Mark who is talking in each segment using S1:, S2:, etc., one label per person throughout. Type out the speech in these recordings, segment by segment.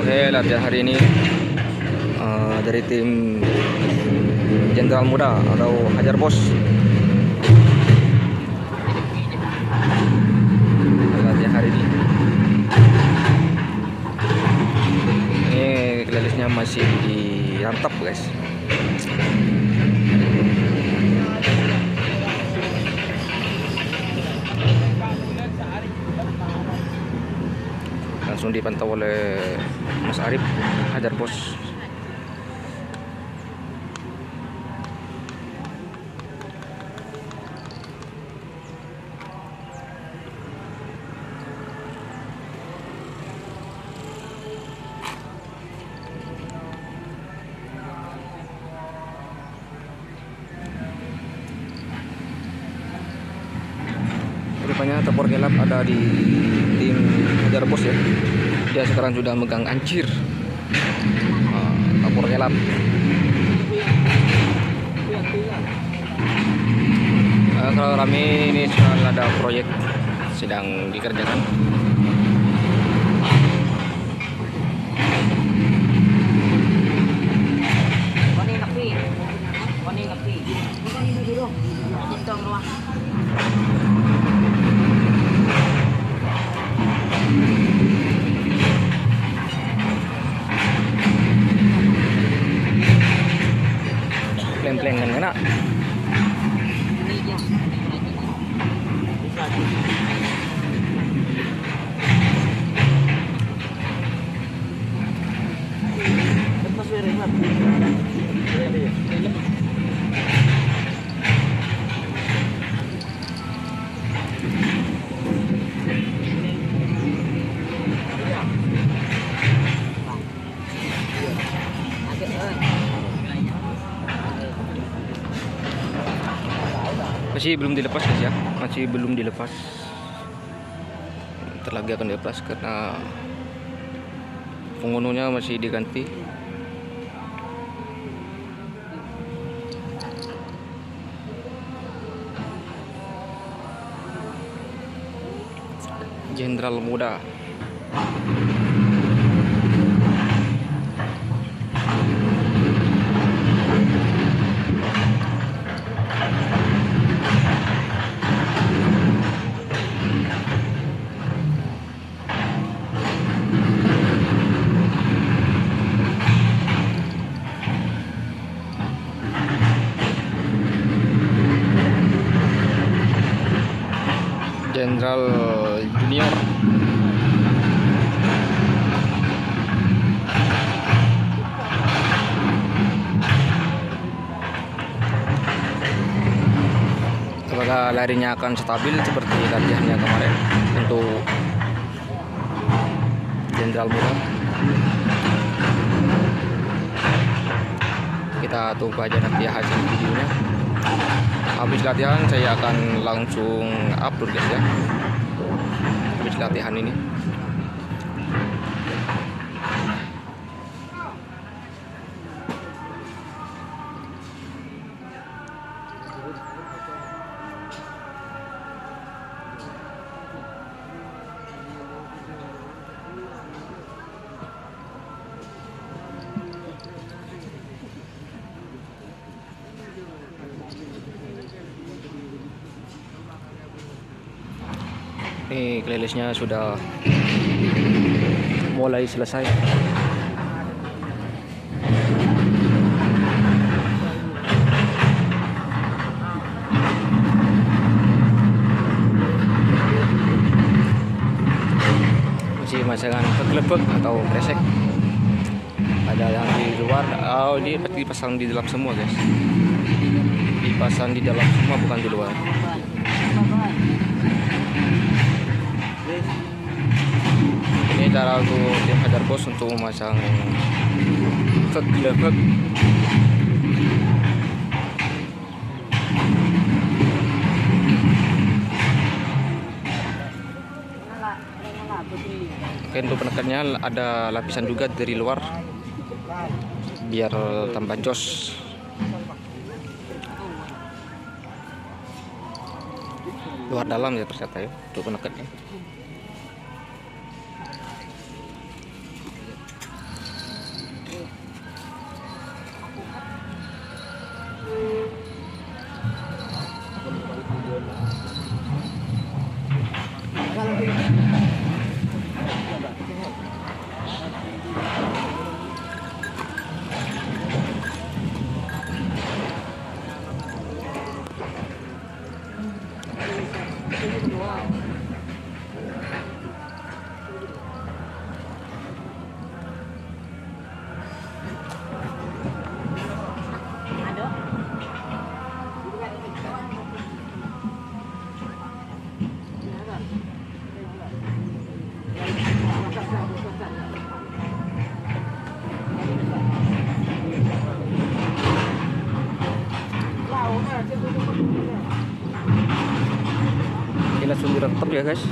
S1: Oke, latihan hari ini dari tim Jenderal Muda atau Hajar Bos. Latihan hari ini. Ini gelelisnya masih dirantap, guys. Langsung dipantau oleh Mas Arif, Hajar Bos. Rupanya Topor Gelap ada di tim Hajar Bos ya. Dia sekarang sudah megang ancir. Topor Gelap. Kalau kami ini sedang ada proyek sedang dikerjakan. Pleng-pleng kan enak. Masih belum dilepas guys ya, masih belum dilepas. Ntar lagi akan dilepas karena pengunduhnya masih diganti. Jenderal Muda. Jenderal Junior. Apakah larinya akan stabil seperti latihannya kemarin untuk Jenderal Muda? Kita tunggu aja nanti hasil videonya. Habis latihan saya akan langsung upload guys ya. Habis latihan ini. Ini kelilisnya sudah mulai selesai. Masih masangan keglebek atau kresek. Ada yang di luar, ini dipasang di dalam semua guys. Dipasang di dalam semua, bukan di luar. Ini cara untuk tim Hajar Bos untuk memasang keglebek. Oke, untuk penekannya ada lapisan juga dari luar biar tambah jos. Luar dalam ya ternyata ya untuk penekannya. mantap ya guys.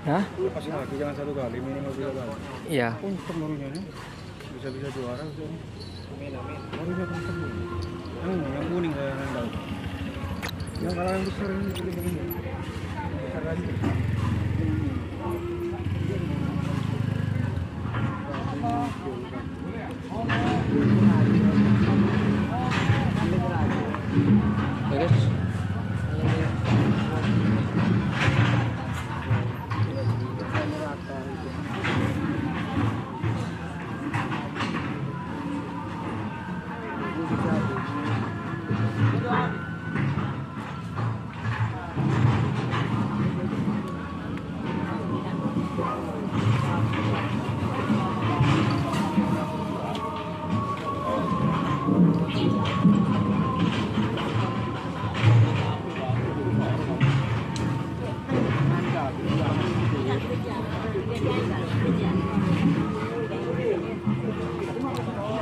S1: Hah?
S2: Lepas lagi, jangan satu kali, minimal 2 kali.
S1: Iya.
S2: Untung barunya nih, bisa juara. Barunya untung. Yang kuning saya yang tahu. Yang kalau yang besar ini begini. Besar lagi.
S1: Ya guys.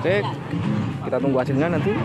S1: Oke, kita tunggu hasilnya nanti.